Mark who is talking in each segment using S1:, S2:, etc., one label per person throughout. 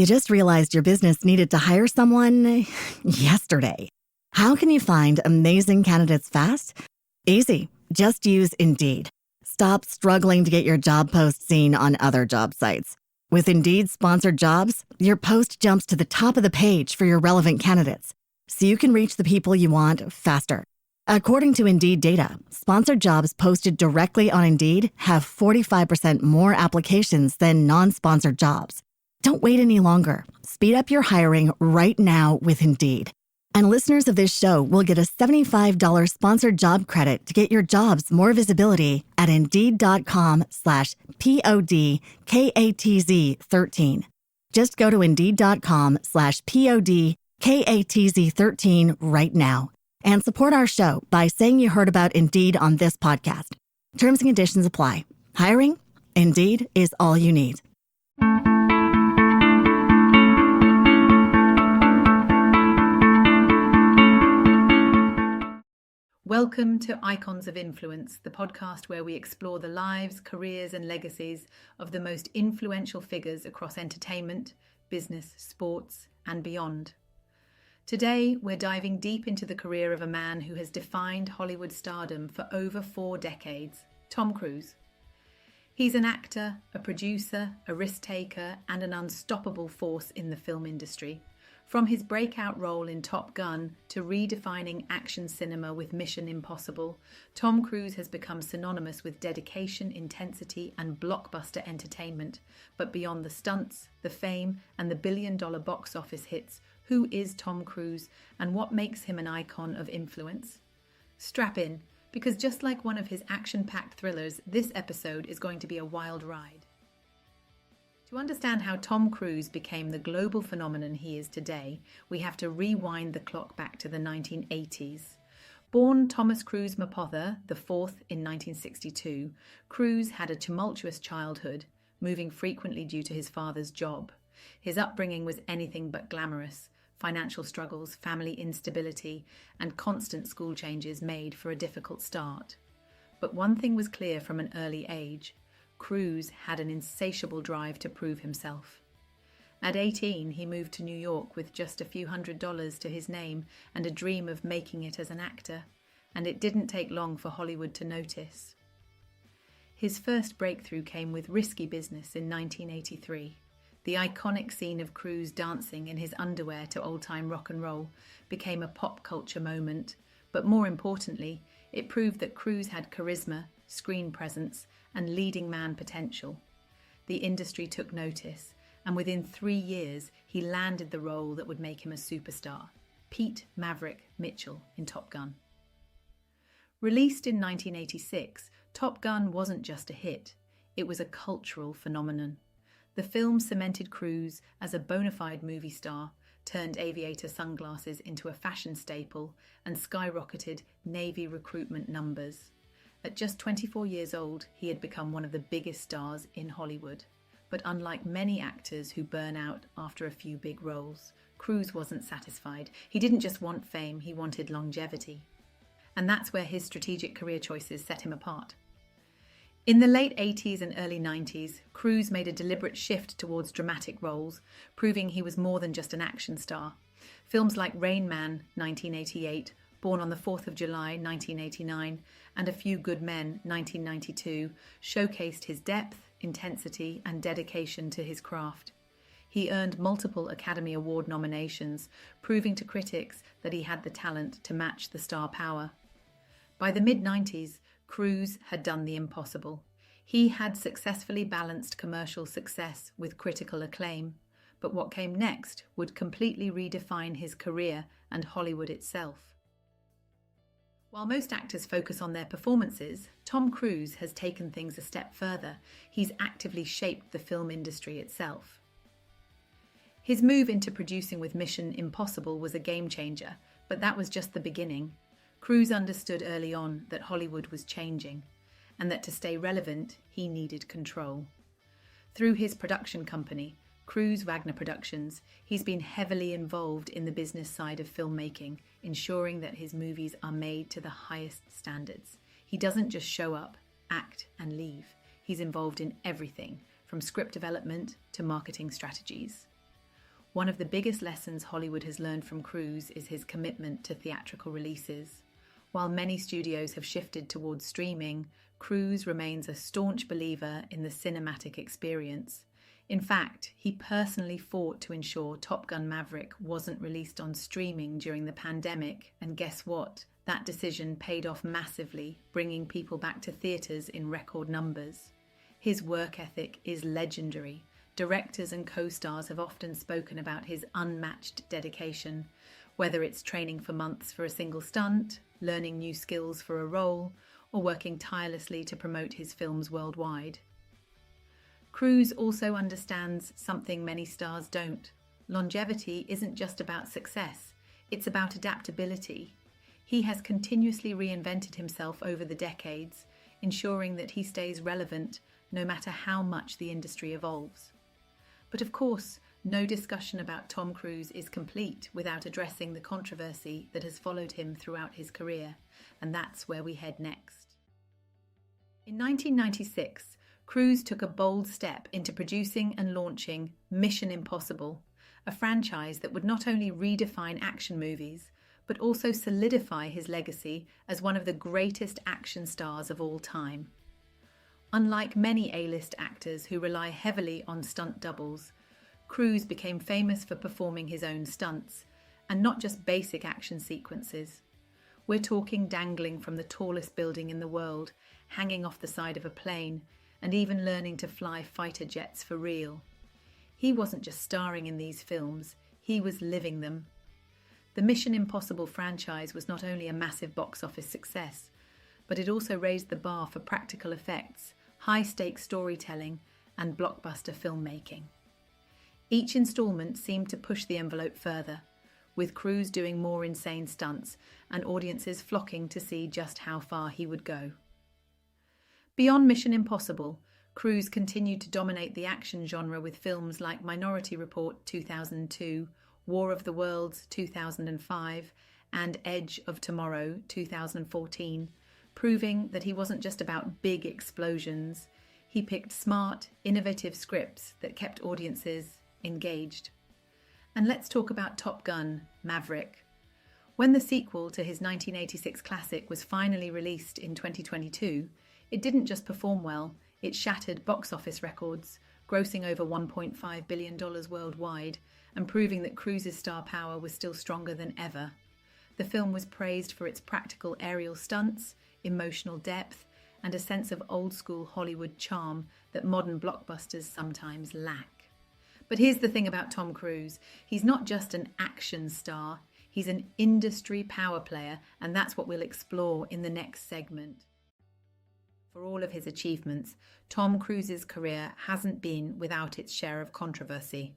S1: You just realized your business needed to hire someone yesterday. How can you find amazing candidates fast? Easy. Just use Indeed. Stop struggling to get your job post seen on other job sites. With Indeed sponsored jobs, your post jumps to the top of the page for your relevant candidates, so you can reach the people you want faster. According to Indeed data, sponsored jobs posted directly on Indeed have 45% more applications than non-sponsored jobs. Don't wait any longer. Speed up your hiring right now with Indeed. And listeners of this show will get a $75 sponsored job credit to get your jobs more visibility at Indeed.com/PODKATZ13. Just go to Indeed.com/PODKATZ13 right now and support our show by saying you heard about Indeed on this podcast. Terms and conditions apply. Hiring? Indeed is all you need.
S2: Welcome to Icons of Influence, the podcast where we explore the lives, careers, and legacies of the most influential figures across entertainment, business, sports, and beyond. Today, we're diving deep into the career of a man who has defined Hollywood stardom for over 4 decades, Tom Cruise. He's an actor, a producer, a risk-taker, and an unstoppable force in the film industry. From his breakout role in Top Gun to redefining action cinema with Mission Impossible, Tom Cruise has become synonymous with dedication, intensity, and blockbuster entertainment. But beyond the stunts, the fame, and the billion-dollar box office hits, who is Tom Cruise, and what makes him an icon of influence? Strap in, because just like one of his action-packed thrillers, this episode is going to be a wild ride. To understand how Tom Cruise became the global phenomenon he is today, we have to rewind the clock back to the 1980s. Born Thomas Cruise Mapother, the fourth in 1962, Cruise had a tumultuous childhood, moving frequently due to his father's job. His upbringing was anything but glamorous. Financial struggles, family instability, and constant school changes made for a difficult start. But one thing was clear from an early age: Cruise had an insatiable drive to prove himself. At 18, he moved to New York with just a few $100s to his name and a dream of making it as an actor, and it didn't take long for Hollywood to notice. His first breakthrough came with Risky Business in 1983. The iconic scene of Cruise dancing in his underwear to old-time rock and roll became a pop culture moment, but more importantly, it proved that Cruise had charisma, screen presence, and leading man potential. The industry took notice, and within 3 years, he landed the role that would make him a superstar, Pete Maverick Mitchell in Top Gun. Released in 1986, Top Gun wasn't just a hit, it was a cultural phenomenon. The film cemented Cruise as a bona fide movie star, turned aviator sunglasses into a fashion staple, and skyrocketed Navy recruitment numbers. At just 24 years old, he had become one of the biggest stars in Hollywood. But unlike many actors who burn out after a few big roles, Cruise wasn't satisfied. He didn't just want fame, he wanted longevity. And that's where his strategic career choices set him apart. In the late 80s and early 90s, Cruise made a deliberate shift towards dramatic roles, proving he was more than just an action star. Films like Rain Man, 1988, Born on the 4th of July, 1989, and A Few Good Men, 1992, showcased his depth, intensity, and dedication to his craft. He earned multiple Academy Award nominations, proving to critics that he had the talent to match the star power. By the mid-90s, Cruise had done the impossible. He had successfully balanced commercial success with critical acclaim, but what came next would completely redefine his career and Hollywood itself. While most actors focus on their performances, Tom Cruise has taken things a step further. He's actively shaped the film industry itself. His move into producing with Mission Impossible was a game changer, but that was just the beginning. Cruise understood early on that Hollywood was changing, and that to stay relevant, he needed control. Through his production company, Cruise Wagner Productions, he's been heavily involved in the business side of filmmaking, ensuring that his movies are made to the highest standards. He doesn't just show up, act, and leave. He's involved in everything, from script development to marketing strategies. One of the biggest lessons Hollywood has learned from Cruise is his commitment to theatrical releases. While many studios have shifted towards streaming, Cruise remains a staunch believer in the cinematic experience. In fact, he personally fought to ensure Top Gun Maverick wasn't released on streaming during the pandemic, and guess what? That decision paid off massively, bringing people back to theatres in record numbers. His work ethic is legendary. Directors and co-stars have often spoken about his unmatched dedication, whether it's training for months for a single stunt, learning new skills for a role, or working tirelessly to promote his films worldwide. Cruise also understands something many stars don't. Longevity isn't just about success, it's about adaptability. He has continuously reinvented himself over the decades, ensuring that he stays relevant no matter how much the industry evolves. But of course, no discussion about Tom Cruise is complete without addressing the controversy that has followed him throughout his career, and that's where we head next. In 1996, Cruise took a bold step into producing and launching Mission Impossible, a franchise that would not only redefine action movies, but also solidify his legacy as one of the greatest action stars of all time. Unlike many A-list actors who rely heavily on stunt doubles, Cruise became famous for performing his own stunts, and not just basic action sequences. We're talking dangling from the tallest building in the world, hanging off the side of a plane, and even learning to fly fighter jets for real. He wasn't just starring in these films, he was living them. The Mission Impossible franchise was not only a massive box office success, but it also raised the bar for practical effects, high-stakes storytelling, and blockbuster filmmaking. Each installment seemed to push the envelope further, with Cruise doing more insane stunts and audiences flocking to see just how far he would go. Beyond Mission Impossible, Cruise continued to dominate the action genre with films like Minority Report 2002, War of the Worlds 2005, and Edge of Tomorrow 2014, proving that he wasn't just about big explosions. He picked smart, innovative scripts that kept audiences engaged. And let's talk about Top Gun Maverick. When the sequel to his 1986 classic was finally released in 2022, it didn't just perform well, it shattered box office records, grossing over $1.5 billion worldwide and proving that Cruise's star power was still stronger than ever. The film was praised for its practical aerial stunts, emotional depth, and a sense of old-school Hollywood charm that modern blockbusters sometimes lack. But here's the thing about Tom Cruise. He's not just an action star, he's an industry power player, and that's what we'll explore in the next segment. For all of his achievements, Tom Cruise's career hasn't been without its share of controversy.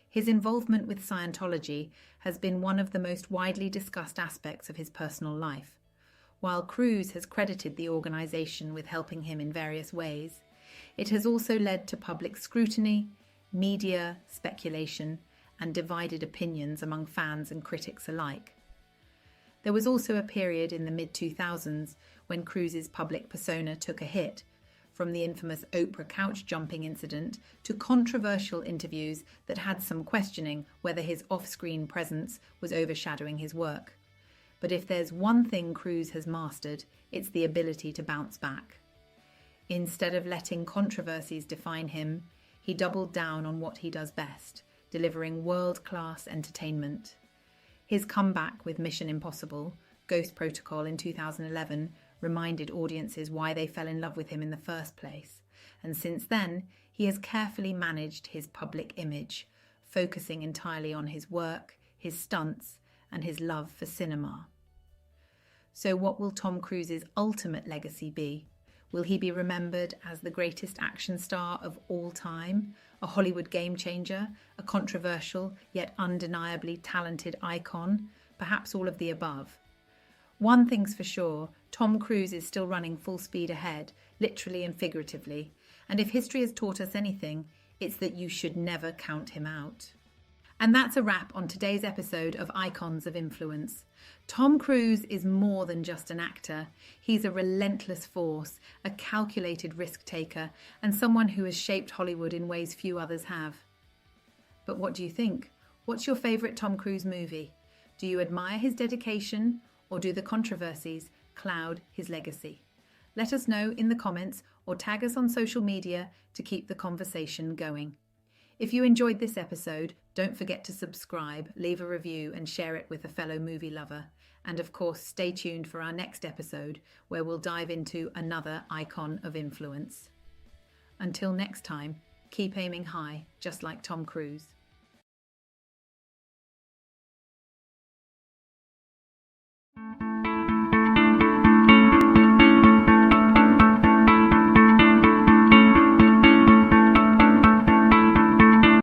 S2: His involvement with Scientology has been one of the most widely discussed aspects of his personal life. While Cruise has credited the organization with helping him in various ways, it has also led to public scrutiny, media speculation, and divided opinions among fans and critics alike. There was also a period in the mid-2000s when Cruise's public persona took a hit, from the infamous Oprah couch jumping incident to controversial interviews that had some questioning whether his off-screen presence was overshadowing his work. But if there's one thing Cruise has mastered, it's the ability to bounce back. Instead of letting controversies define him, he doubled down on what he does best, delivering world-class entertainment. His comeback with Mission Impossible, Ghost Protocol in 2011, reminded audiences why they fell in love with him in the first place. And since then, he has carefully managed his public image, focusing entirely on his work, his stunts, and his love for cinema. So what will Tom Cruise's ultimate legacy be? Will he be remembered as the greatest action star of all time, a Hollywood game changer, a controversial yet undeniably talented icon, perhaps all of the above? One thing's for sure, Tom Cruise is still running full speed ahead, literally and figuratively, and if history has taught us anything, it's that you should never count him out. And that's a wrap on today's episode of Icons of Influence. Tom Cruise is more than just an actor. He's a relentless force, a calculated risk taker, and someone who has shaped Hollywood in ways few others have. But what do you think? What's your favourite Tom Cruise movie? Do you admire his dedication, or do the controversies cloud his legacy? Let us know in the comments or tag us on social media to keep the conversation going. If you enjoyed this episode, don't forget to subscribe, leave a review and share it with a fellow movie lover. And of course, stay tuned for our next episode where we'll dive into another icon of influence. Until next time, keep aiming high, just like Tom Cruise.